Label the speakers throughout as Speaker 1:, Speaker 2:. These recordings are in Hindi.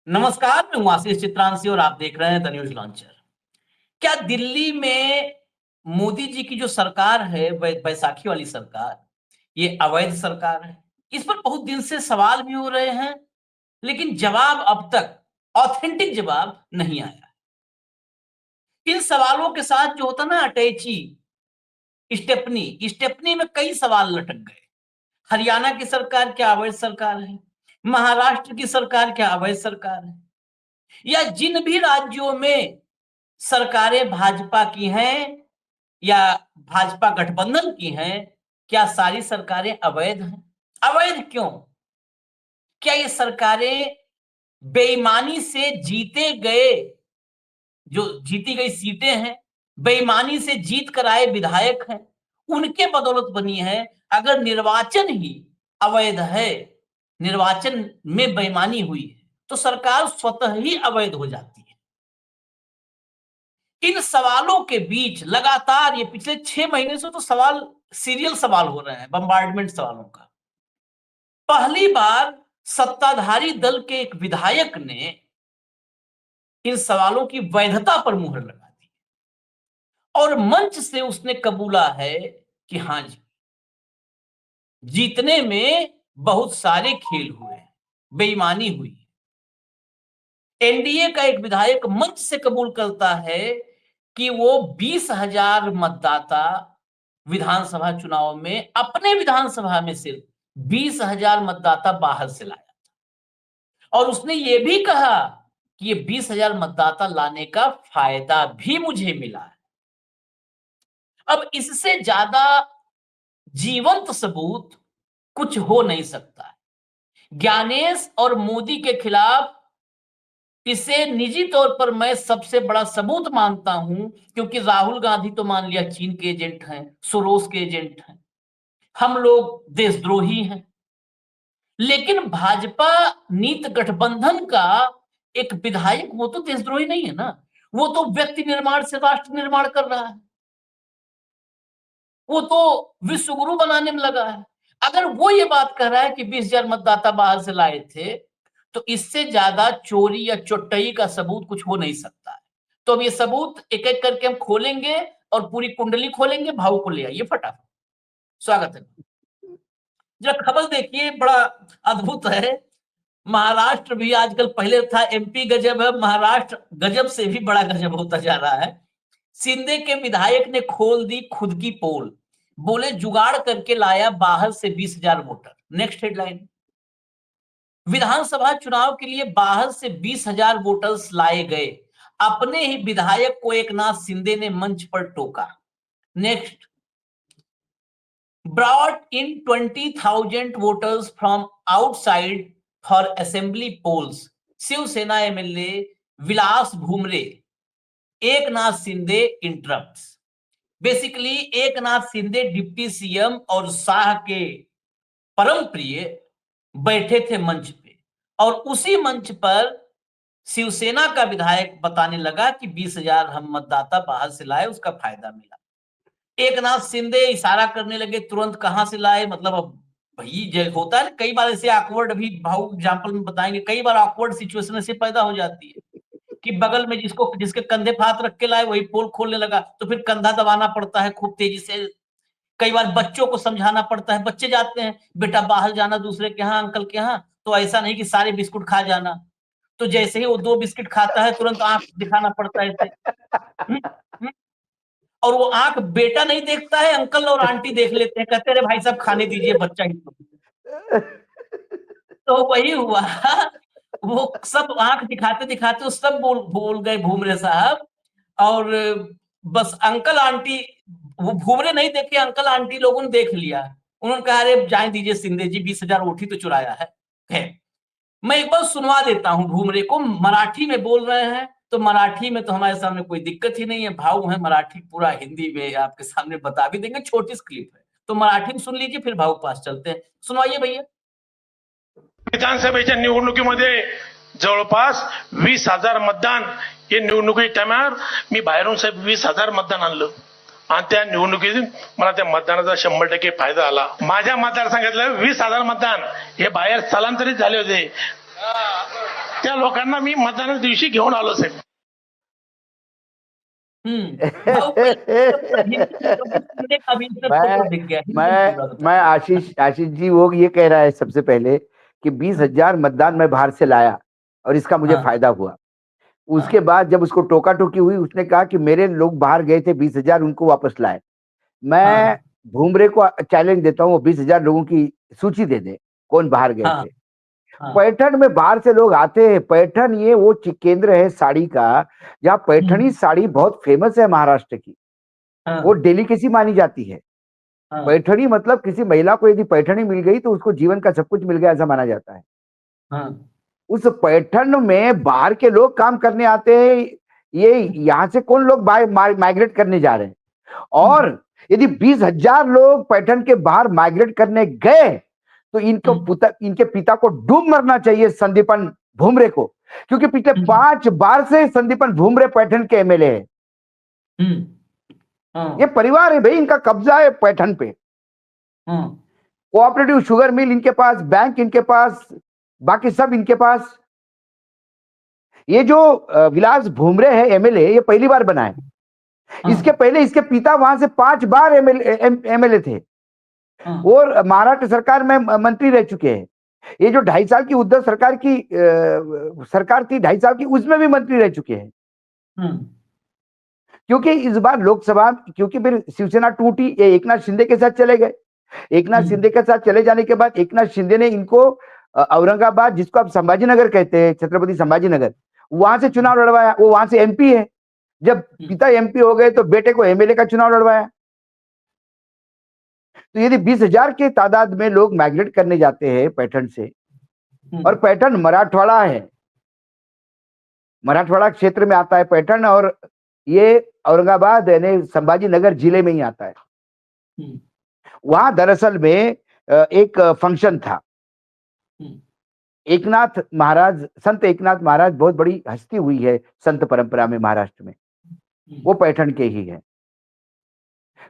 Speaker 1: नमस्कार, मैं हूं आशीष चित्रांशी और आप देख रहे हैं द न्यूज लॉन्चर। क्या दिल्ली में मोदी जी की जो सरकार है, बैसाखी वाली सरकार, ये अवैध सरकार है? इस पर बहुत दिन से सवाल भी हो रहे हैं, लेकिन जवाब अब तक ऑथेंटिक जवाब नहीं आया। इन सवालों के साथ जो होता ना अटैची, स्टेपनी स्टेपनी में कई सवाल लटक गए। हरियाणा की सरकार क्या अवैध सरकार है? महाराष्ट्र की सरकार क्या अवैध सरकार है? या जिन भी राज्यों में सरकारें भाजपा की हैं या भाजपा गठबंधन की हैं, क्या सारी सरकारें अवैध हैं? अवैध क्यों? क्या ये सरकारें बेईमानी से जीते गए, जो जीती गई सीटें हैं, बेईमानी से जीत कर आए विधायक हैं, उनके बदौलत बनी है? अगर निर्वाचन ही अवैध है, निर्वाचन में बेईमानी हुई है, तो सरकार स्वतः ही अवैध हो जाती है। इन सवालों के बीच लगातार ये पिछले 6 महीने से तो सवाल, सीरियल सवाल हो रहे हैं, बम्बार्डमेंट सवालों का। पहली बार सत्ताधारी दल के एक विधायक ने इन सवालों की वैधता पर मुहर लगा दी और मंच से उसने कबूला है कि हां जी, जीतने में बहुत सारे खेल हुए, बेईमानी हुई। एनडीए का एक विधायक मंच से कबूल करता है कि वो 20,000 मतदाता विधानसभा चुनाव में, अपने विधानसभा में सिर्फ 20,000 मतदाता बाहर से लाया और उसने ये भी कहा कि ये 20,000 मतदाता लाने का फायदा भी मुझे मिला है। अब इससे ज्यादा जीवंत सबूत कुछ हो नहीं सकता। ज्ञानेश और मोदी के खिलाफ इसे निजी तौर पर मैं सबसे बड़ा सबूत मानता हूं, क्योंकि राहुल गांधी तो मान लिया चीन के एजेंट हैं, सोरोस के एजेंट हैं, हम लोग देशद्रोही हैं। लेकिन भाजपा नीत गठबंधन का एक विधायक, वो तो देशद्रोही नहीं है ना, वो तो व्यक्ति निर्माण से राष्ट्र निर्माण कर रहा है, वो तो विश्व गुरु बनाने में लगा है। अगर वो ये बात कह रहा है कि 20,000 मतदाता बाहर से लाए थे, तो इससे ज्यादा चोरी या चोट्टई का सबूत कुछ हो नहीं सकता है। तो अब ये सबूत एक एक करके हम खोलेंगे और पूरी कुंडली खोलेंगे। भाव को ले आइए फटाफट। स्वागत है। जरा खबर देखिए, बड़ा अद्भुत है। महाराष्ट्र भी आजकल, पहले था एमपी गजब है, महाराष्ट्र गजब से भी बड़ा गजब होता जा रहा है। सिंधे के विधायक ने खोल दी खुद की पोल, बोले जुगाड़ करके लाया बाहर से 20,000 वोटर। नेक्स्ट हेडलाइन, विधानसभा चुनाव के लिए बाहर से 20,000 वोटर्स लाए गए, अपने ही विधायक को एकनाथ शिंदे ने मंच पर टोका। Next, brought in 20,000 voters from outside for assembly polls. Shiv Sena MLA Vilas Bhumre, Eknath Shinde interrupts. Basically Eknath Shinde deputy CM और शाह के परम प्रिय बैठे थे मंच पे, और उसी मंच पर शिवसेना का विधायक बताने लगा कि 20,000 हम मतदाता बाहर से लाए, उसका फायदा मिला। एकनाथ शिंदे इशारा करने लगे, तुरंत कहां से लाए, मतलब अब भाई होता है कई बार ऐसे ऑकवर्ड, अभी भाव एग्जांपल में बताएंगे, कई बार ऑकवर्ड सिचुएशन ऐसे पैदा हो जाती है कि बगल में जिसको, जिसके कंधे पे हाथ रख के लाए, वही पोल खोलने लगा, तो फिर कंधा दबाना पड़ता है खूब तेजी से। कई बार बच्चों को समझाना पड़ता है, बच्चे जाते हैं बेटा बाहर जाना दूसरे के यहाँ, अंकल के यहाँ, तो ऐसा नहीं कि सारे बिस्कुट खा जाना। तो जैसे ही वो 2 बिस्किट खाता है, तुरंत आंख दिखाना पड़ता है ऐसे। हम्म, हम्म। और वो आंख बेटा नहीं देखता है, अंकल और आंटी देख लेते हैं, कहते हैं भाई साहब खाने दीजिए, बच्चा ही तो वही हुआ। वो सब आंख दिखाते दिखाते वो सब बोल बोल गए भूमरे साहब। और बस अंकल आंटी, वो भूमरे नहीं देखे, अंकल आंटी लोगों ने देख लिया। उन्होंने कहा अरे जाए दीजिए शिंदे जी, 20,000 वोट ही तो चुराया है। मैं एक बार सुनवा देता हूँ भूमरे को, मराठी में बोल रहे हैं, तो मराठी में तो हमारे सामने कोई दिक्कत ही नहीं है, भाव है मराठी, पूरा हिंदी में आपके सामने बता भी देंगे, छोटी क्लिप है, तो मराठी में सुन लीजिए, फिर भाव पास चलते हैं। सुनवाइए भैया।
Speaker 2: विधानसभेच्या निवडणुकीमध्ये जवळपास 20,000 मतदान हे निवडणुकी टायमावर मी बाहेरून साहेब 20,000 मतदान आणलं आणि त्या निवडणुकीत मला त्या मतदानाचा 100% फायदा आला. माझ्या मतदारसंघातलं 20,000 मतदान हे बाहेर स्थलांतरित झाले होते. त्या लोकांना मी मतदानाच्या दिवशी घेऊन आलो साहेब.
Speaker 1: भाऊ हिंदी का भी इसमें फोटो दिख गया, हिंदी में बोल रहा था।
Speaker 3: मैं आशीष जी वो ये कह रहा है सबसे पहले कि 20,000 मतदान मैं बाहर से लाया और इसका मुझे
Speaker 1: हाँ।
Speaker 3: फायदा हुआ। उसके बाद जब उसको टोका टोकी हुई, उसने कहा कि मेरे लोग बाहर गए थे 20,000 उनको वापस लाए। मैं
Speaker 1: हाँ।
Speaker 3: भूमरे को चैलेंज देता हूँ, वो 20,000 लोगों की सूची दे दे कौन बाहर गए
Speaker 1: हाँ।
Speaker 3: थे।
Speaker 1: हाँ।
Speaker 3: पैठण में बाहर से लोग आते हैं। पैठण ये वो केंद्र है साड़ी का, जहाँ पैठणी साड़ी बहुत फेमस है महाराष्ट्र की,
Speaker 1: हाँ।
Speaker 3: वो डेलिकेसी मानी जाती है।
Speaker 1: हाँ।
Speaker 3: पैठणी मतलब किसी महिला को यदि पैठणी मिल गई तो उसको जीवन का सब कुछ मिल गया, ऐसा माना जाता है।
Speaker 1: हाँ।
Speaker 3: उस पैठण में बाहर के लोग काम करने आते हैं। ये यहाँ से कौन लोग माइग्रेट करने जा रहे हैं? और यदि 20,000 लोग पैठण के बाहर माइग्रेट करने गए तो इनके पिता को डूब मरना चाहिए, संदीपन भुमरे को, क्योंकि पिछले 5 बार से संदीपन भुमरे पैठण के एमएलए है। ये परिवार है भाई, इनका कब्जा है पैठण पे। कोऑपरेटिव शुगर मिल इनके पास, बैंक इनके पास, बाकी सब इनके पास। ये जो विलास भुमरे है एमएलए, ये पहली बार बना है। इसके पहले इसके पिता वहां से 5 बार एमएलए थे और महाराष्ट्र सरकार में मंत्री रह चुके हैं। ये जो 2.5 साल की उद्धव सरकार थी 2.5 साल की, उसमें भी मंत्री रह चुके हैं। क्योंकि इस बार लोकसभा, क्योंकि फिर शिवसेना टूटी, ये एकनाथ शिंदे के साथ चले गए। एकनाथ शिंदे के साथ चले जाने के बाद एकनाथ शिंदे ने इनको औरंगाबाद, जिसको आप संभाजीनगर कहते हैं, छत्रपति संभाजीनगर, वहां से चुनाव लड़वाया। वो वहां से एमपी है। जब पिता एमपी हो गए तो बेटे को एमएलए का चुनाव लड़वाया। तो यदि 20,000 के तादाद में लोग माइग्रेट करने जाते हैं पैठण से, और पैठण मराठवाड़ा है, मराठवाड़ा क्षेत्र में आता है पैठण, और ये औरंगाबाद यानी संभाजीनगर जिले में ही आता है। वहां दरअसल में एक फंक्शन था। एकनाथ महाराज, संत एकनाथ महाराज बहुत बड़ी हस्ती हुई है संत परंपरा में महाराष्ट्र में, वो पैठण के ही है।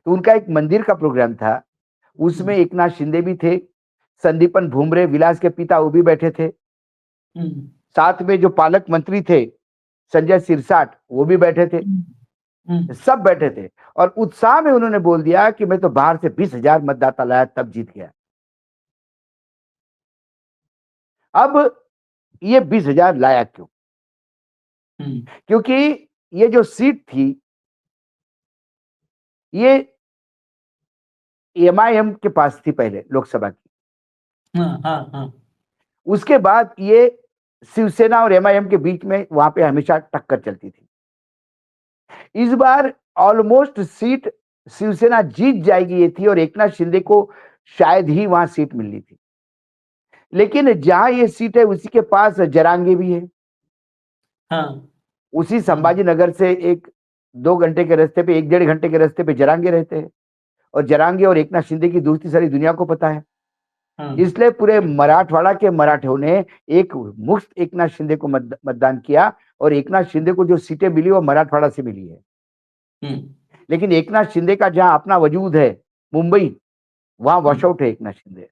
Speaker 3: तो उनका एक मंदिर का प्रोग्राम था, उसमें एकनाथ शिंदे भी थे, संदीपन भुमरे विलास के पिता वो भी बैठे थे, साथ में जो पालक मंत्री थे संजय सिरसाट वो भी बैठे थे, सब बैठे थे। और उत्साह में उन्होंने बोल दिया कि मैं तो बाहर से 20,000 मतदाता लाया तब जीत गया। अब ये 20,000 लाया क्यों? क्योंकि ये जो सीट थी ये एमआईएम के पास थी पहले लोकसभा की। उसके बाद ये शिवसेना और एमआईएम के बीच में वहां पे हमेशा टक्कर चलती थी। इस बार ऑलमोस्ट सीट शिवसेना जीत जाएगी ये थी, और एकनाथ शिंदे को शायद ही वहां सीट मिलनी थी। लेकिन जहां ये सीट है उसी के पास जरांगे भी है। उसी संभाजीनगर से 1-2 घंटे के रास्ते पे, 1-1.5 घंटे के रास्ते पे जरांगे रहते हैं, और जरांगे और एकनाथ शिंदे की दोस्ती सारी दुनिया को पता है। इसलिए पूरे मराठवाड़ा के मराठों ने एक मुफ्त एकनाथ शिंदे को मतदान किया, और एकनाथ शिंदे को जो सीटें मिली वो मराठवाड़ा से मिली है। लेकिन एकनाथ शिंदे का जहां अपना वजूद है मुंबई, वहां वॉशआउट है एकनाथ शिंदे।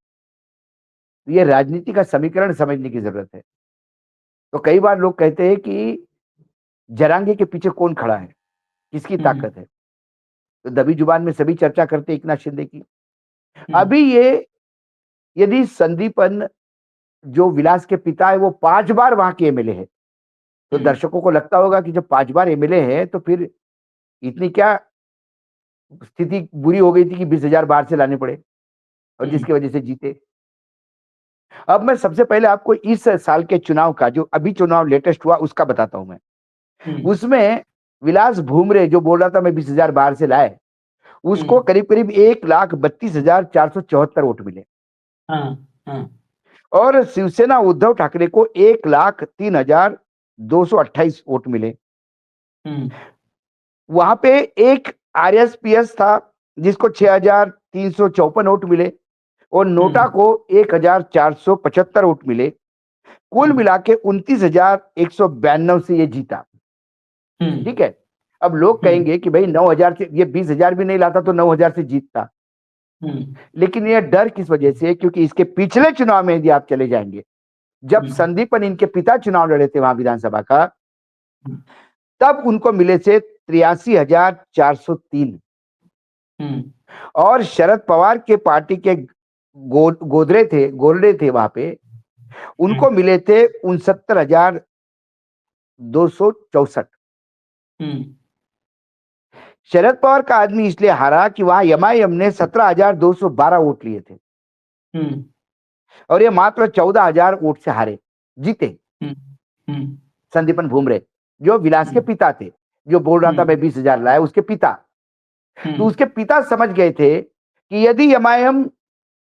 Speaker 3: ये राजनीति का समीकरण समझने की जरूरत है। तो कई बार लोग कहते हैं कि जरांगे के पीछे कौन खड़ा है, किसकी ताकत है, तो दबी जुबान में सभी चर्चा करते हैं एकनाथ शिंदे की। अभी ये यदि संदीपन जो विलास के पिता है वो 5 बार वहां के एमएलए है, तो दर्शकों को लगता होगा कि जब 5 बार एमएलए है तो फिर इतनी क्या स्थिति बुरी हो गई थी कि 20,000 बाहर से लाने पड़े, और जिसकी वजह से जीते। अब मैं सबसे पहले आपको इस साल के चुनाव का, जो अभी चुनाव लेटेस्ट हुआ, उसका बताता हूं मैं। उसमें विलास भुमरे जो बोल रहा था मैं 20,000 बाहर से लाए, उसको करीब करीब 1,32,474 वोट मिले। और शिवसेना उद्धव ठाकरे को 1,03,228 वोट मिले। वहां पे एक आरएसपीएस था जिसको 6,354 वोट मिले, और नोटा को 1,475 वोट मिले। कुल मिला के 29,192 से ये जीता। ठीक है। अब लोग कहेंगे कि भाई 9,000 से, ये 20,000 भी नहीं लाता तो 9,000 से जीतता। लेकिन ये डर किस वजह से है? क्योंकि इसके पिछले चुनाव में यदि आप चले जाएंगे जब संदीपन इनके पिता चुनाव लड़े थे वहां विधानसभा का,
Speaker 1: हम्म,
Speaker 3: तब उनको मिले थे 83,403। और शरद पवार के पार्टी के गोरडे थे वहां पे, उनको मिले थे 69,264। शरद पवार का आदमी इसलिए हारा कि वहां एमआईएम ने 17,212 वोट लिए थे और ये मात्र 14,000 वोट से हारे, जीते। संदीपन भुमरे जो विलास के पिता थे, जो बोल रहा था मैं 20,000 लाया, उसके पिता। तो उसके पिता समझ गए थे कि यदि एमआईएम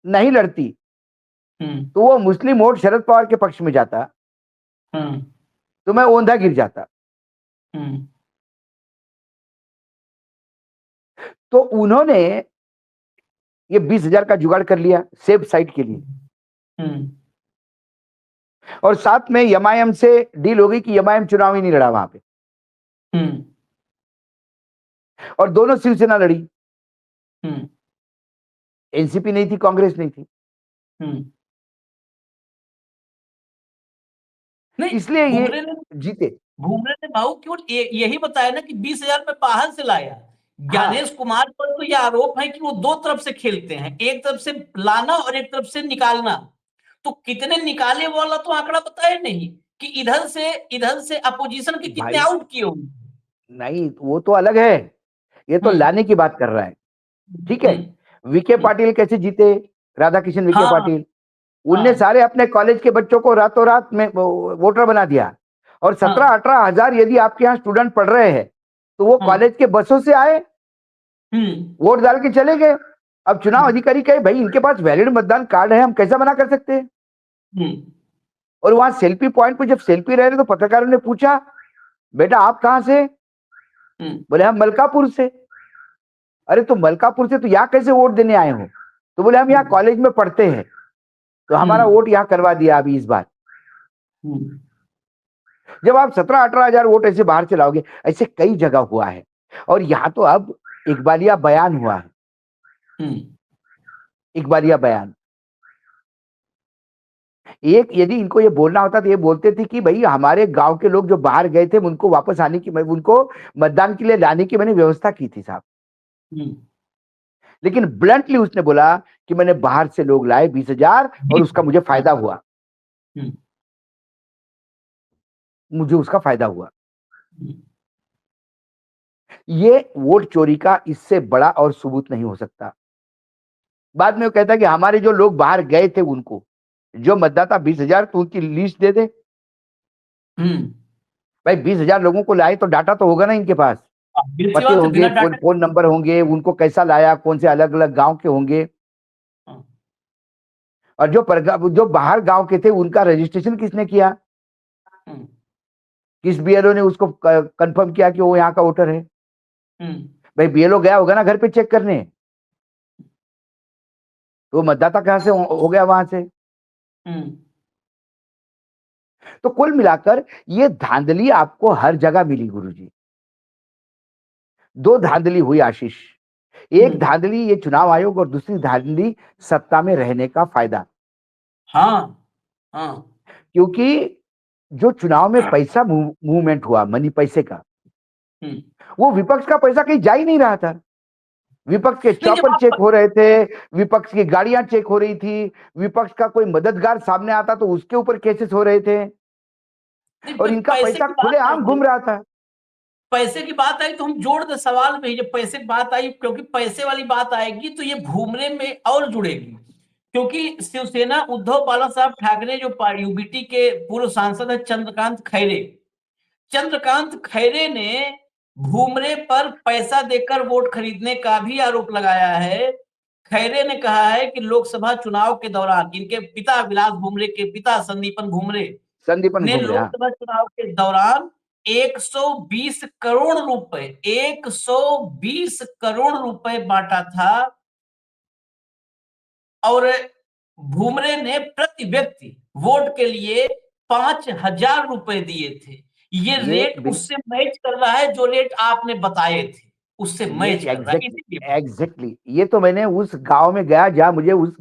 Speaker 3: नहीं लड़ती तो वो मुस्लिम वोट शरद पवार के पक्ष में जाता, तो मैं ओंधा गिर जाता। तो उन्होंने ये 20,000 का जुगाड़ कर लिया सेफ साइड के लिए, और साथ में एमआईएम से डील हो गई कि एमआईएम चुनाव ही नहीं लड़ा वहां पे, और दोनों शिवसेना लड़ी। एनसीपी नहीं थी, कांग्रेस नहीं थी।
Speaker 1: नहीं,
Speaker 3: इसलिए ये जीते।
Speaker 1: भूमरे ने भाऊ क्यों यही बताया ना कि 20,000 में बाहर से लाया। ज्ञानेश कुमार पर तो यह आरोप है कि वो दो तरफ से खेलते हैं, एक तरफ से लाना और एक तरफ से निकालना। तो कितने निकाले वाला तो आंकड़ा बताया नहीं कि इधर से अपोजिशन के कितने आउट किए होंगे।
Speaker 3: नहीं, वो तो अलग है, ये तो लाने की बात कर रहा है। ठीक है, विखे पाटिल कैसे जीते? राधाकिशन विखे पाटिल, उनने सारे अपने कॉलेज के बच्चों को रातों रात में वोटर बना दिया, और 17-18 हजार यदि आपके यहाँ स्टूडेंट पढ़ रहे हैं तो वो कॉलेज के बसों से आए, वोट डाल के चले गए। अब चुनाव अधिकारी कहे भाई इनके पास वैलिड मतदान कार्ड है, हम कैसा मना कर सकते हैं? और वहां सेल्फी पॉइंट पे जब सेल्फी रह रहे तो पत्रकारों ने पूछा, बेटा आप कहां से? बोले हम मलकापुर से। अरे तो मलकापुर से तो यहाँ कैसे वोट देने आए हो? तो बोले हम यहाँ कॉलेज में पढ़ते हैं, तो हमारा वोट यहाँ करवा दिया अभी इस बार। जब आप 17-18 हजार वोट ऐसे बाहर से लाओगे, ऐसे कई जगह हुआ है। और यहाँ तो अब इकबालिया बयान हुआ है, इकबालिया बयान। एक यदि इनको ये बोलना होता तो ये बोलते थे कि भाई हमारे गांव के लोग जो बाहर गए थे उनको वापस आने की, उनको मतदान के लिए लाने की मैंने व्यवस्था की थी साहब। लेकिन ब्लंटली उसने बोला कि मैंने बाहर से लोग लाए 20,000 और उसका मुझे फायदा हुआ, मुझे उसका फायदा हुआ। ये वोट चोरी का इससे बड़ा और सबूत नहीं हो सकता। बाद में वो कहता है कि हमारे जो लोग बाहर गए थे उनको, जो मतदाता 20,000, तो उनकी लिस्ट दे दे। भाई 20,000 लोगों को लाए तो डाटा तो होगा ना इनके पास, पते होंगे, फोन नंबर होंगे, उनको कैसा लाया, कौन से अलग अलग गांव के होंगे। और जो बाहर गांव के थे उनका रजिस्ट्रेशन किसने किया? किस बीएलओ ने उसको कंफर्म किया कि वो यहाँ का वोटर है? भाई बीएलओ गया होगा ना घर पे चेक करने, तो मतदाता कहां से हो गया वहां से? तो कुल मिलाकर ये धांधली आपको हर जगह मिली गुरुजी। दो धांधली हुई आशीष, एक धांधली ये चुनाव आयोग और दूसरी धांधली सत्ता में रहने का फायदा। क्योंकि जो चुनाव में पैसा मूवमेंट हुआ, मनी पैसे का, वो विपक्ष का पैसा कहीं जा ही नहीं रहा था। विपक्ष के चॉपर चेक हो रहे थे, विपक्ष की गाड़ियां चेक हो रही थी, विपक्ष का कोई मददगार सामने आता तो उसके ऊपर केसेस हो रहे थे, और इनका पैसा खुलेआम घूम रहा था।
Speaker 1: पैसे की बात आई तो हम जोड़ दे सवाल में, जब पैसे की बात आई, क्योंकि पैसे वाली बात आएगी तो ये भूमरे में और जुड़ेगी। क्योंकि शिवसेना उद्धव बाला साहब ठाकरे जो यूबीटी के पूर्व सांसद है चंद्रकांत खैरे ने भूमरे पर पैसा देकर वोट खरीदने का भी आरोप लगाया है। खैरे ने कहा है कि लोकसभा चुनाव के दौरान इनके पिता विलास भूमरे के पिता संदीपन भूमरे ने लोकसभा चुनाव के दौरान 120 करोड़ रुपए बांटा था, और भूमरे ने प्रति व्यक्ति वोट के लिए 5,000 रुपए दिए थे। ये रेट उससे मैच कर रहा है जो रेट आपने बताए थे, उससे मैच कर रहा है।
Speaker 3: एग्जैक्टली ये तो मैंने उस गांव में गया जहां मुझे उस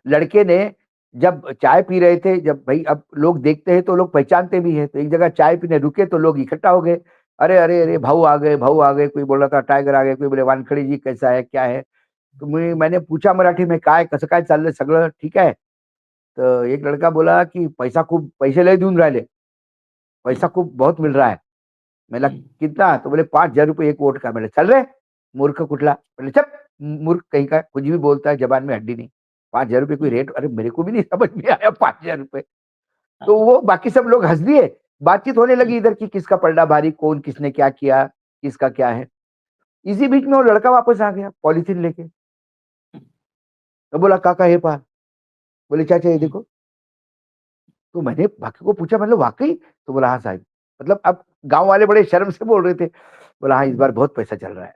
Speaker 3: लड़के ने जब चाय पी रहे थे, जब भाई अब लोग देखते हैं तो लोग पहचानते भी हैं, तो एक जगह चाय पीने रुके तो लोग इकट्ठा हो गए, अरे अरे अरे भाऊ आ गए, भाऊ आ गए, कोई बोल रहा था टाइगर आ गए, कोई बोले वानखड़ी जी कैसा है, क्या है, तो मैंने पूछा मराठी में काय कसं काय चाललंय, सगळं ठीक आहे? तर एक लड़का बोला कि पैसा खूप, पैसे लय देऊन राहिले, पैसा खूप बहुत मिल रहा है. मैंने कितना, तो बोले 5,000 रुपये एक वोट का. मैंने चल रहे मूर्ख कुठला, बोले चप मूर्ख कहीं का, कुछ भी बोलता है, जबान में हड्डी नहीं. 5,000 रुपये कोई रेट, अरे मेरे को भी नहीं समझ में आया 5,000 रुपये. तो वो बाकी सब लोग हंस दिए, बातचीत होने लगी इधर की किसका पलड़ा भारी, कौन किसने क्या किया, किसका क्या है. इसी बीच में वो लड़का वापस आ गया पॉलिथीन लेके, तो बोला काका हे पहा, बोले चाचा ये देखो. तो मैंने बाकी को पूछा, मतलब वाकई? तो बोला हाँ साहब. मतलब अब गांव वाले बड़े शर्म से बोल रहे थे. बोला हाँ इस बार बहुत पैसा चल रहा है.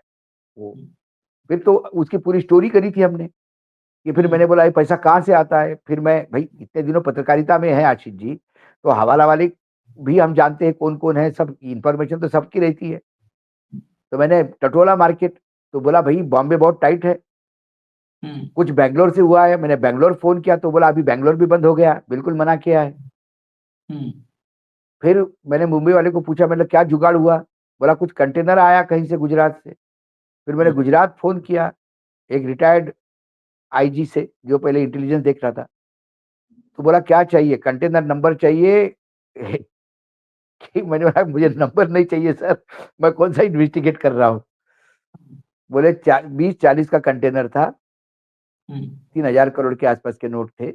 Speaker 3: वो फिर तो उसकी पूरी स्टोरी करी थी हमने, कि फिर मैंने बोला ये पैसा कहाँ से आता है. फिर मैं भाई इतने दिनों पत्रकारिता में है आशीष जी, तो हवाला वाले भी हम जानते हैं कौन कौन है, सब इंफॉर्मेशन तो सबकी रहती है. तो मैंने टटोला मार्केट, तो बोला भाई बॉम्बे बहुत टाइट है, कुछ बैंगलोर से हुआ है. मैंने बैंगलोर फोन किया तो बोला अभी बैंगलोर भी बंद हो गया, बिल्कुल मना किया है. फिर मैंने मुंबई वाले को पूछा, मतलब क्या जुगाड़ हुआ, बोला कुछ कंटेनर आया कहीं से गुजरात से. फिर मैंने गुजरात फोन किया एक रिटायर्ड आईजी से, जो पहले इंटेलिजेंस देख रहा था. तो बोला क्या चाहिए, कंटेनर नंबर चाहिए कि मैंने बोला मुझे नंबर नहीं चाहिए सर, मैं कौन सा इन्वेस्टिगेट कर रहा हूँ. बोले 20-40 का कंटेनर था, 3,000 करोड़ के आसपास के नोट थे.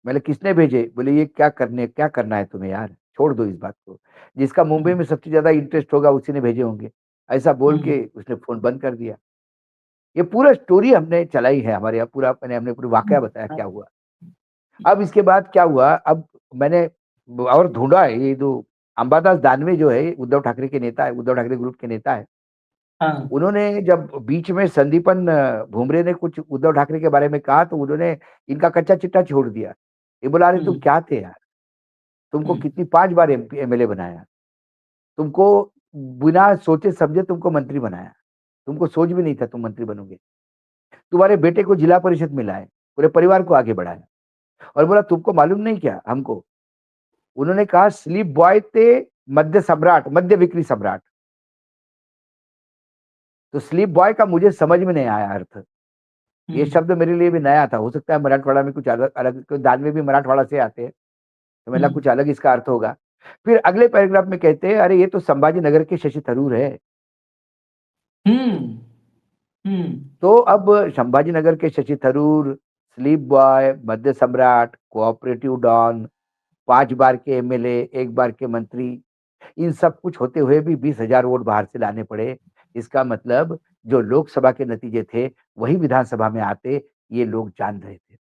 Speaker 3: मैंने किसने भेजे, बोले ये क्या करना है तुम्हें यार, छोड़ दो इस बात को, जिसका मुंबई में सबसे ज्यादा इंटरेस्ट होगा उसी ने भेजे होंगे. ऐसा बोल के उसने फोन बंद कर दिया. ये पूरा स्टोरी हमने चलाई है हमारे यहाँ, पूरा हमने पूरा वाकया बताया क्या हुआ. अब इसके बाद क्या हुआ, अब मैंने और ढूंढा है, ये जो अंबादास दानवे जो है उद्धव ठाकरे के नेता है, उद्धव ठाकरे ग्रुप के नेता है, उन्होंने जब बीच में संदीपन भुमरे ने कुछ उद्धव ठाकरे के बारे में कहा तो उन्होंने इनका कच्चा चिट्ठा छोड़ दिया. ये बोला अरे तुम क्या थे यार, तुमको कितनी 5 बार एमएलए बनाया, तुमको बिना सोचे समझे तुमको मंत्री बनाया, तुमको सोच भी नहीं था तुम मंत्री बनोगे. तुम्हारे बेटे को जिला परिषद में लाए, पूरे परिवार को आगे बढ़ाया. और बोला तुमको मालूम नहीं क्या हमको, उन्होंने कहा स्लीप बॉय थे मध्य सम्राट, मध्य बिक्री सम्राट. तो स्लीप बॉय का मुझे समझ में नहीं आया अर्थ, ये शब्द मेरे लिए भी नया था. हो सकता है मराठवाड़ा में कुछ अलग अलग, दानवे भी मराठवाड़ा से आते हैं, तो मैंने कुछ अलग इसका अर्थ होगा. फिर अगले पैराग्राफ में कहते हैं अरे ये तो संभाजी नगर के शशि थरूर है. तो अब संभाजी नगर के शशि थरूर, स्लीप बॉय, मध्य सम्राट, कोऑपरेटिव डॉन, 5 बार के एमएलए, 1 बार के मंत्री, इन सब कुछ होते हुए भी 20,000 वोट बाहर से लाने पड़े. इसका मतलब जो लोकसभा के नतीजे थे वही विधानसभा में आते, ये लोग जान रहे थे.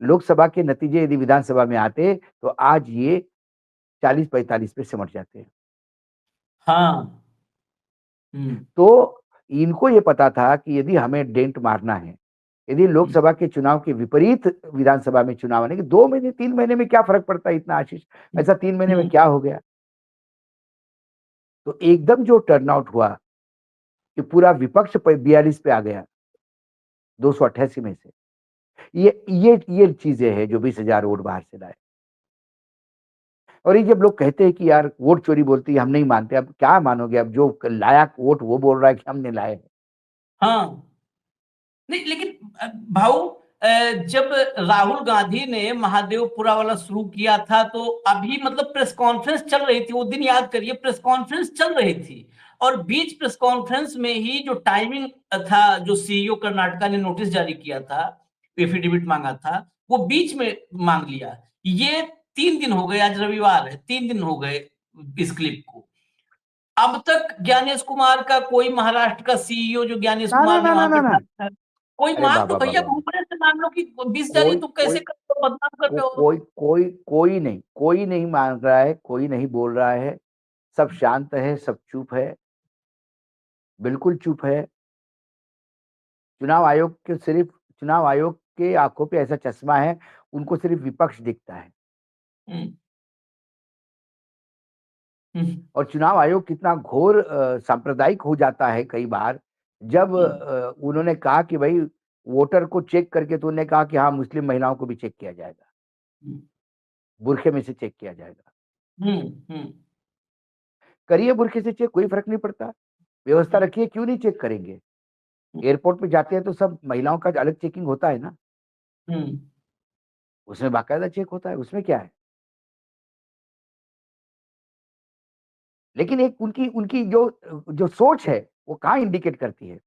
Speaker 3: लोकसभा के नतीजे यदि विधानसभा में आते तो आज ये 40-45 पे सिमट जाते हैं.
Speaker 1: हाँ.
Speaker 3: तो इनको ये पता था कि यदि हमें डेंट मारना है, यदि लोकसभा के चुनाव के विपरीत विधानसभा में चुनाव आने के 2 महीने 3 महीने में क्या फर्क पड़ता है इतना आशीष, ऐसा 3 महीने में क्या हो गया. तो एकदम जो टर्नआउट हुआ कि पूरा विपक्ष 42 पे आ गया 288 में से, ये चीजें हैं जो 20,000 वोट बाहर से लाए. और ये जब लोग कहते हैं कि यार वोट चोरी बोलती है, हम नहीं मानते, अब क्या मानोगे, अब जो लाया वोट वो बोल रहा है कि हमने लाए हैं.
Speaker 1: हाँ. नहीं लेकिन भाऊ, जब राहुल गांधी ने महादेवपुरा वाला शुरू किया था तो अभी मतलब प्रेस कॉन्फ्रेंस चल रही थी, वो दिन याद करिए, प्रेस कॉन्फ्रेंस चल रही थी और बीच प्रेस कॉन्फ्रेंस में ही जो टाइमिंग था, जो सीईओ कर्नाटका ने नोटिस जारी किया था, एफिडेविट मांगा था, वो बीच में मांग लिया. ये 3 दिन हो गए, आज रविवार है, 3 दिन हो गए इस क्लिप को. अब तक ज्ञानेश कुमार का कोई, महाराष्ट्र का सीईओ जो ज्ञानेश
Speaker 3: ना ना
Speaker 1: कुमार ने
Speaker 3: ना ना
Speaker 1: वहां
Speaker 3: ना
Speaker 1: पे
Speaker 3: ना,
Speaker 1: था, कोई
Speaker 3: अरे
Speaker 1: मांग लो
Speaker 3: बाबा
Speaker 1: भैया,
Speaker 3: बाबा,
Speaker 1: भूमरे से मांग लो कि 20,000
Speaker 3: कोई
Speaker 1: तुम
Speaker 3: कोई
Speaker 1: कैसे कर रहे हो, बदनाम कर रहे हो.
Speaker 3: कोई कोई कोई नहीं मांग रहा है, कोई नहीं बोल रहा है, सब शांत है, सब चुप है, बिल्कुल चुप है. चुनाव आयोग के आंखों पे ऐसा चश्मा है, उनको सिर्फ विपक्ष दिखता है.
Speaker 1: हम्म, हम्म,
Speaker 3: और चुनाव आयोग कितना घोर सांप्रदायिक हो जाता है कई बार, जब
Speaker 1: हम्म,
Speaker 3: उन्होंने कहा कि भाई वोटर को चेक करके तो उन्होंने कहा कि हाँ मुस्लिम महिलाओं को भी चेक किया जाएगा, बुरखे में से चेक किया जाएगा। करिए बुरखे से चेक, कोई फर्क नहीं पड़ता, व्यवस्था रखिए, क्यों नहीं चेक करेंगे? एयरपोर्ट पे जाते हैं तो सब महिलाओं का अलग चेकिंग होता है ना, उसमें बाकायदा चेक होता है, उसमें क्या है? लेकिन एक उनकी उनकी जो जो सोच है वो कहाँ इंडिकेट करती है?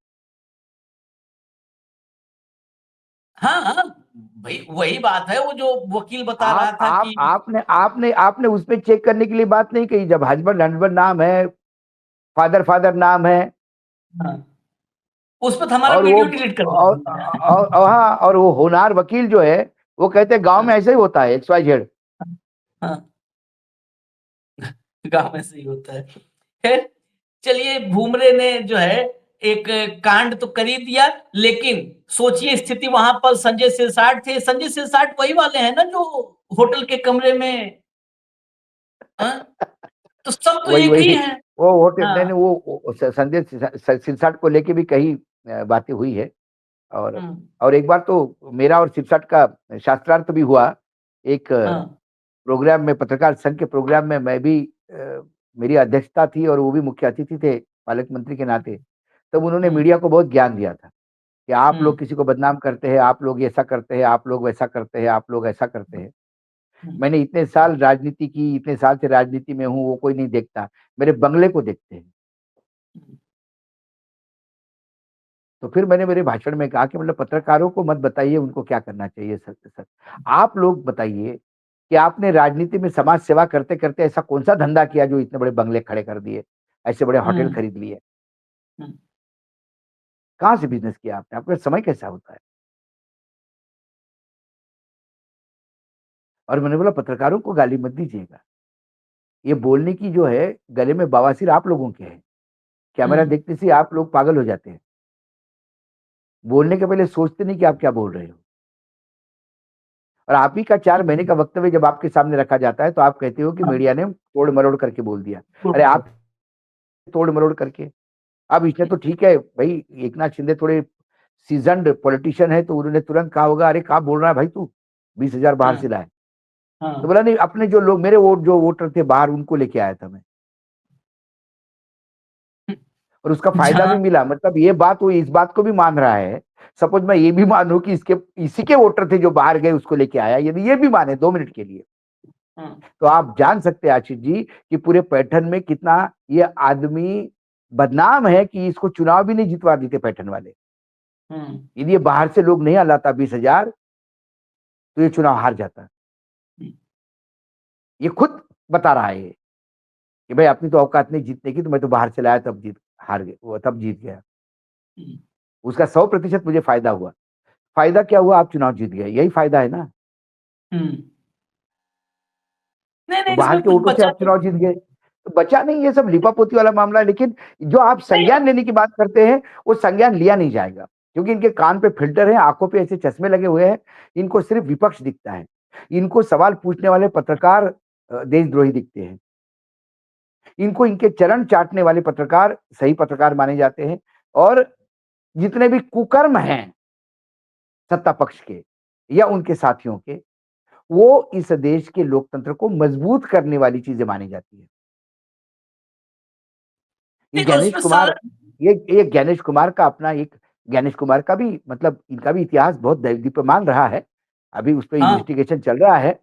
Speaker 1: हाँ हाँ, भाई वही बात है, वो जो वकील बता रहा था
Speaker 3: आप
Speaker 1: कि
Speaker 3: आपने आपने आपने उसमें चेक करने के लिए बात नहीं कही, जब हस्बैंड हस्बैंड नाम है, फादर फादर नाम है,
Speaker 1: हाँ, उस पर हमारा
Speaker 3: और वो
Speaker 1: वीडियो डिलीट कर दिया।
Speaker 3: हाँ, और वो होनार वकील जो है वो कहते हैं गांव में
Speaker 1: हाँ,
Speaker 3: ऐसे ही होता है, XYZ।
Speaker 1: हाँ, गांव में से ही होता है। खैर, चलिए, भूमरे ने जो है एक कांड तो कर ही दिया, लेकिन सोचिए स्थिति वहां पर संजय सिरसाट थे। संजय सिरसाट वही वाले हैं ना जो होटल के कमरे में, हाँ? तो सब तो
Speaker 3: वही
Speaker 1: एक ही
Speaker 3: वही
Speaker 1: है।
Speaker 3: वो होटल, नहीं
Speaker 1: हाँ।
Speaker 3: नहीं, वो संजय सिरसाट को लेके भी कई बातें हुई है। और
Speaker 1: हम्म।
Speaker 3: और एक बार तो मेरा और सिरसाट का शास्त्रार्थ भी हुआ, एक
Speaker 1: हाँ।
Speaker 3: प्रोग्राम में, पत्रकार संघ के प्रोग्राम में मैं भी मेरी अध्यक्षता थी और वो भी मुख्य अतिथि थे पालक मंत्री के नाते। तब उन्होंने
Speaker 1: हम्म।
Speaker 3: मीडिया को बहुत ज्ञान दिया था कि आप
Speaker 1: हम्म।
Speaker 3: लोग किसी को बदनाम करते हैं, आप लोग ऐसा करते हैं, आप लोग वैसा करते हैं, आप लोग ऐसा करते हैं।
Speaker 1: हम्म।
Speaker 3: मैंने इतने साल राजनीति की, इतने साल से राजनीति में हूँ, वो कोई नहीं देखता, मेरे बंगले को देखते हैं। तो फिर मैंने मेरे भाषण में कहा कि मतलब पत्रकारों को मत बताइए उनको क्या करना चाहिए, सर सर आप लोग बताइए कि आपने राजनीति में समाज सेवा करते करते ऐसा कौन सा धंधा किया जो इतने बड़े बंगले खड़े कर दिए, ऐसे बड़े होटल
Speaker 1: हम्म।
Speaker 3: खरीद लिए,
Speaker 1: हम्म।
Speaker 3: कहाँ से बिजनेस किया आपने, आपका समय कैसा होता है? और मैंने बोला पत्रकारों को गाली मत दीजिएगा, ये बोलने की जो है गले में बवासीर आप लोगों के है, कैमरा
Speaker 1: हम्म।
Speaker 3: देखते से आप लोग पागल हो जाते हैं, बोलने के पहले सोचते नहीं कि आप क्या बोल रहे हो। और आप ही का 4 महीने का वक्तव्य जब आपके सामने रखा जाता है तो आप कहते हो कि
Speaker 1: हाँ,
Speaker 3: मीडिया ने तोड़ मरोड़ करके बोल दिया। अरे आप तोड़ मरोड़ करके, अब इसने तो ठीक है भाई, एकनाथ शिंदे थोड़े सीजन्ड पॉलिटिशियन है तो उन्होंने तुरंत कहा होगा अरे कहाँ बोल रहा है भाई तू, 20,000 बाहर
Speaker 1: हाँ,
Speaker 3: से लाए। तो
Speaker 1: हाँ,
Speaker 3: बोला नहीं, अपने जो लोग मेरे वोट जो वोटर थे बाहर उनको लेके आया था मैं, और उसका फायदा भी
Speaker 1: जहाँ,
Speaker 3: मिला। मतलब ये बात, वो इस बात को भी मान रहा है। सपोज मैं ये भी मानूं कि इसके इसी के वोटर थे जो बाहर गए उसको लेके आया, यदि ये भी माने 2 मिनट के लिए,
Speaker 1: हाँ,
Speaker 3: तो आप जान सकते हैं आशीष जी कि पूरे पैठन में कितना ये आदमी बदनाम है कि इसको चुनाव भी नहीं जितवा देते पैठन वाले।
Speaker 1: हम्म।
Speaker 3: यदि ये बाहर से लोग नहीं लाता 20,000 तो ये चुनाव हार जाता। ये खुद बता रहा है ये कि भाई अपनी तो औकात नहीं जीतने की, तो मैं तो बाहर से लाया तब जीत हार गया, वो तब जीत गया।
Speaker 1: हम्म।
Speaker 3: उसका 100% मुझे फायदा हुआ। फायदा क्या हुआ? आप चुनाव जीत गए, यही फायदा है ना।
Speaker 1: हम्म। नहीं
Speaker 3: तो
Speaker 1: नहीं,
Speaker 3: बाहर
Speaker 1: इसमें
Speaker 3: के
Speaker 1: कुछ
Speaker 3: वोटों से
Speaker 1: बचा
Speaker 3: आप चुनाव जीत गए, तो बचा नहीं, ये सब लिपापोती वाला मामला है। लेकिन जो आप
Speaker 1: नहीं।
Speaker 3: संज्ञान लेने की बात करते हैं वो संज्ञान लिया नहीं जाएगा, क्योंकि इनके कान पे फिल्टर है, आंखों पे ऐसे चश्मे लगे हुए हैं, इनको सिर्फ विपक्ष दिखता है। इनको सवाल पूछने वाले पत्रकार देशद्रोही दिखते हैं, इनको इनके चरण चाटने वाले पत्रकार सही पत्रकार माने जाते हैं। और जितने भी कुकर्म हैं सत्ता पक्ष के या उनके साथियों के, वो इस देश के लोकतंत्र को मजबूत करने वाली चीजें मानी जाती है। ये
Speaker 1: नहीं, और
Speaker 3: ज्ञानेश
Speaker 1: उसमें
Speaker 3: कुमार,
Speaker 1: सारा,
Speaker 3: ये ज्ञानेश कुमार का अपना एक, ज्ञानेश कुमार का भी मतलब इनका भी इतिहास बहुत दीप्यमान रहा है। अभी उस पर
Speaker 1: हाँ,
Speaker 3: इन्वेस्टिगेशन चल रहा है,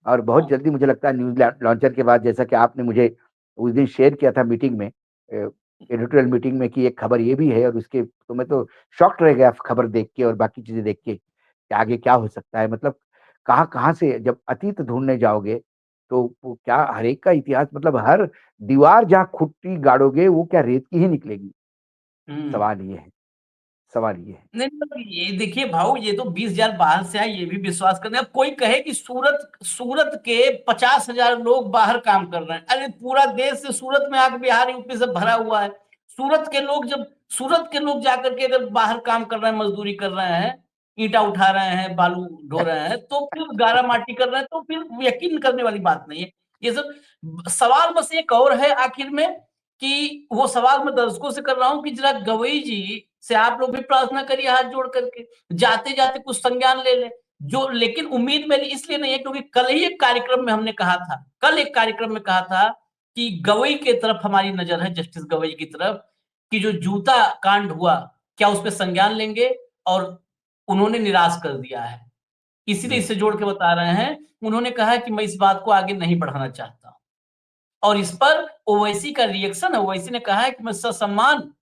Speaker 3: और बहुत
Speaker 1: हाँ,
Speaker 3: जल्दी मुझे लगता है न्यूज लॉन्चर के बाद, जैसा कि आपने मुझे उस दिन शेयर किया था मीटिंग में, एडिटोरियल मीटिंग में, कि एक खबर ये भी है, और उसके तो मैं तो शॉक्ड रह गया खबर देख के और बाकी चीजें देख के कि आगे क्या हो सकता है। मतलब कहाँ कहाँ से जब अतीत ढूंढने जाओगे तो वो क्या, हर एक का इतिहास, मतलब हर दीवार जहाँ खुट्टी गाड़ोगे वो क्या रेत की ही निकलेगी।
Speaker 1: हम्म।
Speaker 3: सवाल ये है, सवाल ये है।
Speaker 1: नहीं मतलब ये देखिए भाऊ, ये तो 20,000 बाहर से आए, ये भी विश्वास करने। अब कोई कहे कि सूरत सूरत के 50,000 लोग बाहर काम कर रहे हैं, अरे पूरा देश से सूरत में आके बिहार यूपी से भरा हुआ है। सूरत के लोग जब सूरत के लोग जाकर के अगर बाहर काम कर रहे हैं, मजदूरी कर रहे हैं, ईंटा उठा रहे हैं, बालू ढो रहे हैं, तो फिर गारा माटी कर रहे हैं, तो फिर यकीन करने वाली बात नहीं है ये सब। सवाल बस एक और है आखिर में, कि वो सवाल मैं दर्शकों से कर रहा हूं कि जरा गवई जी से आप लोग भी प्रार्थना करिए हाथ जोड़ करके, जाते जाते कुछ संज्ञान ले ले। जो लेकिन उम्मीद मेरी इसलिए नहीं है क्योंकि कल ही एक कार्यक्रम में हमने कहा था, कल एक कार्यक्रम में कहा था कि गवई के तरफ हमारी नजर है, जस्टिस गवई की तरफ, कि जो जूता कांड हुआ क्या उस पर संज्ञान लेंगे, और उन्होंने निराश कर दिया है। इसीलिए इससे जोड़ के बता रहे हैं, उन्होंने कहा कि मैं इस बात को आगे नहीं बढ़ाना चाहता, और इस पर ओवैसी का रिएक्शन है। ओवैसी ने कहा है कि मैं ससम्मान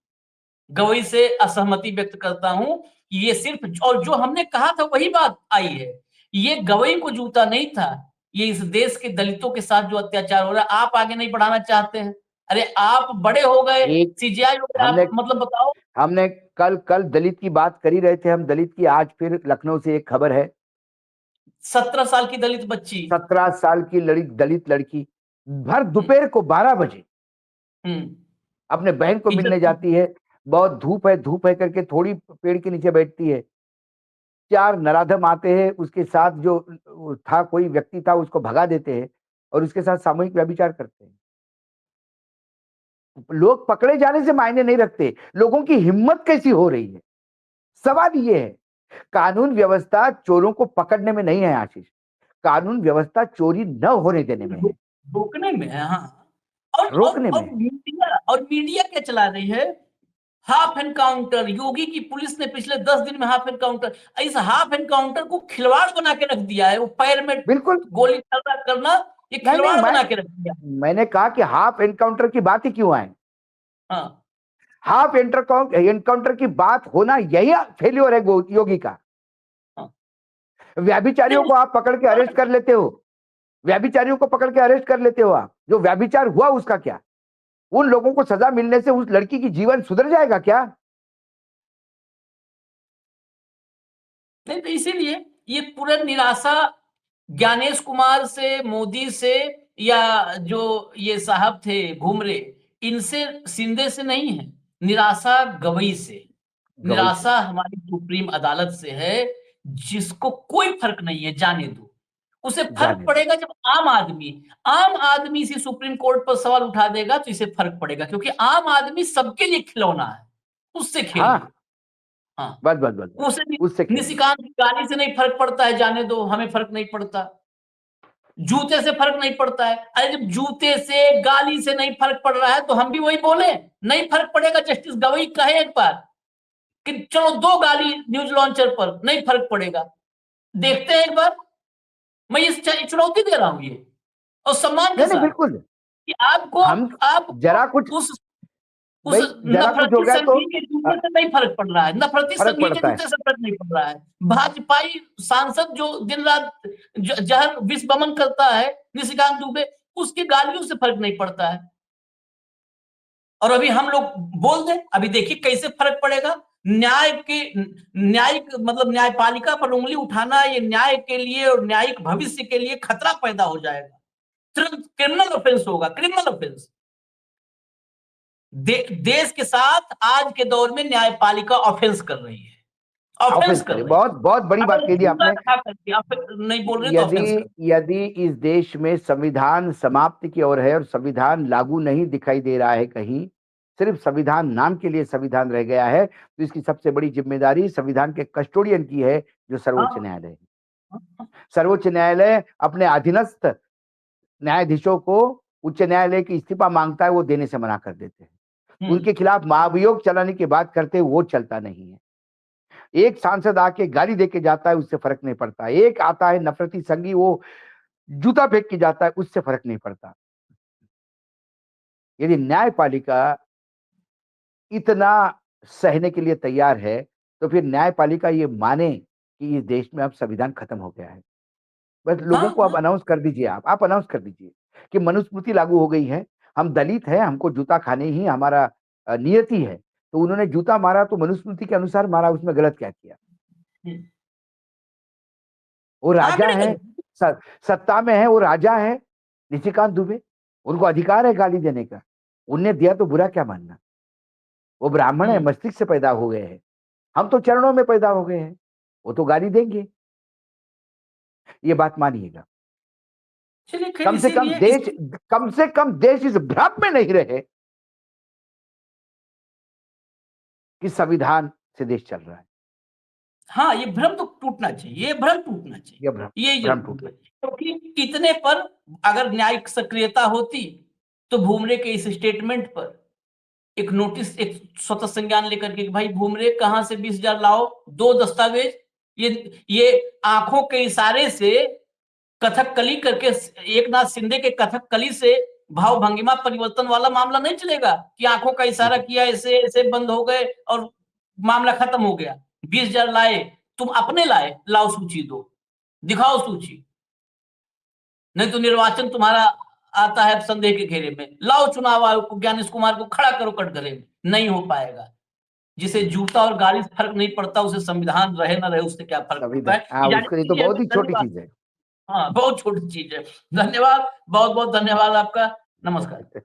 Speaker 1: गवई से असहमति व्यक्त करता हूं, ये सिर्फ, और जो हमने कहा था वही बात आई है, ये गवई को जूता नहीं था, ये इस देश के दलितों के साथ जो अत्याचार हो रहा है आप आगे नहीं बढ़ाना चाहते हैं। अरे आप बड़े हो गए,
Speaker 3: एक
Speaker 1: सीजीआई हो गए,
Speaker 3: हमने
Speaker 1: आप मतलब बताओ।
Speaker 3: हमने कल कल दलित की बात कर ही रहे थे हम, दलित की आज फिर लखनऊ से एक खबर है।
Speaker 1: 17 साल की दलित बच्ची।
Speaker 3: 17 साल की दलित लड़की भर दोपहर को 12 बजे
Speaker 1: हम्म
Speaker 3: अपने बहन को मिलने
Speaker 1: इज्जत।
Speaker 3: जाती है। बहुत धूप है करके थोड़ी पेड़ के नीचे बैठती है। 4 नराधम आते हैं, उसके साथ जो था कोई व्यक्ति था उसको भगा देते हैं और उसके साथ सामूहिक व्यभिचार करते हैं। लोग पकड़े जाने से मायने नहीं रखते, लोगों की हिम्मत कैसी हो रही है। सवाल ये है, कानून व्यवस्था चोरों को पकड़ने में नहीं है आशीष, कानून व्यवस्था चोरी न होने देने में है,
Speaker 1: रोकने में है। हाँ,
Speaker 3: रोकने में है।
Speaker 1: और मीडिया क्या चला रही है, हाफ एनकाउंटर, योगी की पुलिस ने पिछले 10 दिन में हाफ एनकाउंटर, इस हाफ एनकाउंटर को खिलवाड़ बना के रख दिया है। वो पैर में
Speaker 3: बिल्कुल
Speaker 1: गोली करना ये
Speaker 3: नहीं नहीं,
Speaker 1: खिलवाड़ बना के रख दिया।
Speaker 3: मैंने कहा कि हाफ एनकाउंटर की बात ही क्यों आए।
Speaker 1: हाँ,
Speaker 3: हाफ एनकाउंटर की बात होना यही फेल्योर है योगी का।
Speaker 1: हाँ।
Speaker 3: व्याभिचारियों को आप पकड़ के अरेस्ट कर लेते हो, व्याभिचारियों को पकड़ के अरेस्ट कर लेते हो आप, जो व्याभिचार हुआ उसका क्या? उन लोगों को सजा मिलने से उस लड़की की जीवन सुधर जाएगा क्या?
Speaker 1: नहीं तो इसीलिए ये पूरा निराशा ज्ञानेश कुमार से, मोदी से, या जो ये साहब थे घुमरे, इनसे, शिंदे से नहीं है, निराशा गवई से, निराशा हमारी सुप्रीम अदालत से है, जिसको कोई फर्क नहीं है, जाने दो। उसे फर्क पड़ेगा जब आम आदमी इसी सुप्रीम कोर्ट पर सवाल उठा देगा तो इसे फर्क पड़ेगा, क्योंकि आम आदमी सबके लिए खिलौना है, उससे खेलिए।
Speaker 3: हाँ,
Speaker 1: हाँ,
Speaker 3: बस उससे
Speaker 1: निशिकांत की गाली से नहीं फर्क पड़ता है, जाने दो, हमें फर्क नहीं पड़ता। जूते से फर्क नहीं पड़ता है। अरे जब जूते से, गाली से नहीं फर्क पड़ रहा है तो हम भी वही बोले, नहीं फर्क पड़ेगा। जस्टिस गवई कहे एक बार कि चलो 2 गाली न्यूज लॉन्चर पर, नहीं फर्क पड़ेगा, देखते हैं एक बार। मैं इस चुनौती दे रहा हूं ये, और सम्मान के साथ,
Speaker 3: बिल्कुल
Speaker 1: कि आपको
Speaker 3: जरा कुछ
Speaker 1: उस
Speaker 3: जरा कुछ हो
Speaker 1: नफरती
Speaker 3: गया तो
Speaker 1: संघी के जूते से नहीं फर्क पड़ रहा है, नफरती
Speaker 3: फर्क
Speaker 1: संघी के
Speaker 3: पड़ता है।
Speaker 1: जूते से फर्क नहीं पड़ रहा है। भाजपाई सांसद जो दिन रात जहर विष वमन करता है, निशिकांत दुबे, उसकी गालियों से फर्क नहीं पड़ता है। और अभी हम लोग बोल दें, अभी देखिए कैसे फर्क पड़ेगा। न्यायिक मतलब न्यायपालिका पर उंगली उठाना, ये न्याय के लिए और न्यायिक भविष्य के लिए खतरा पैदा हो जाएगा। तुरंत क्रिमिनल ऑफेंस होगा, क्रिमिनल ऑफेंस। देश के साथ आज के दौर में न्यायपालिका ऑफेंस कर रही है, ऑफेंस कर रही है।
Speaker 3: बहुत बहुत बड़ी बात कह दी आपने।
Speaker 1: नहीं बोल रहे तो ऑफेंस कर।
Speaker 3: यदि इस देश में संविधान समाप्ति की ओर है और संविधान लागू नहीं दिखाई दे रहा है कहीं, सिर्फ संविधान नाम के लिए संविधान रह गया है, तो इसकी सबसे बड़ी जिम्मेदारी संविधान के कस्टोडियन की है, जो सर्वोच्च न्यायालय है। सर्वोच्च न्यायालय अपने अधीनस्थ न्यायाधीशों को उच्च न्यायालय की इस्तीफा मांगता है, वो देने से मना कर देते हैं। उनके खिलाफ महाभियोग चलाने की बात करते हैं, वो चलता नहीं है। एक सांसद आके गाली देके जाता है, उससे फर्क नहीं पड़ता। एक आता है नफरती संघी, वो जूता फेंक के जाता है, उससे फर्क नहीं पड़ता। यदि न्यायपालिका इतना सहने के लिए तैयार है, तो फिर न्यायपालिका ये माने कि इस देश में अब संविधान खत्म हो गया है। बस लोगों को अब अनाउंस कर दीजिए, आप अनाउंस कर दीजिए कि मनुस्मृति लागू हो गई है, हम दलित हैं, हमको जूता खाने ही हमारा नियति है। तो उन्होंने जूता मारा तो मनुस्मृति के अनुसार मारा, उसमें गलत क्या किया? वो राजा है, सत्ता में है, वो राजा है निशिकांत दुबे, उनको अधिकार है गाली देने का। उनने दिया तो बुरा क्या मानना? वो ब्राह्मण है, मस्तिष्क से पैदा हो गए हैं, हम तो चरणों में पैदा हो गए हैं, वो तो गाली देंगे। ये बात मानिएगा। कम से कम देश इस भ्रम में नहीं रहे कि संविधान से देश चल रहा है।
Speaker 1: हाँ, ये भ्रम तो टूटना चाहिए, ये भ्रम टूटना चाहिए,
Speaker 3: ये भ्रम
Speaker 1: ये
Speaker 3: भ्रम
Speaker 1: जरूर
Speaker 3: टूटना
Speaker 1: टूटना चाहिए। क्योंकि इतने पर अगर न्यायिक सक्रियता होती तो भुमरे के इस स्टेटमेंट पर एक नोटिस, एक स्वतः संज्ञान लेकर के भाई भुमरे कहां से 20,000 लाओ, 2 दस्तावेज, ये आंखों के इशारे से कथकली करके, एकनाथ शिंदे के कथकली से भाव भंगिमा परिवर्तन वाला मामला नहीं चलेगा कि आंखों का इशारा किया, ऐसे ऐसे बंद हो गए और मामला खत्म हो गया। 20,000 लाए, तुम अपने लाए, लाओ सूची दो, दिखाओ सूची, नहीं तो निर्वाचन तुम्हारा आता है संदेह के घेरे में, लाओ चुनाव आयोग को, ज्ञानेश कुमार को खड़ा करो कटघरे में। नहीं हो पाएगा। जिसे जूता और गाड़ी से फर्क नहीं पड़ता, उसे संविधान रहे ना रहे उससे क्या फर्क पड़ता है।
Speaker 3: हाँ, उसके लिए तो बहुत ही छोटी चीज है।
Speaker 1: हाँ, बहुत छोटी चीज है। धन्यवाद, बहुत बहुत धन्यवाद आपका। नमस्कार।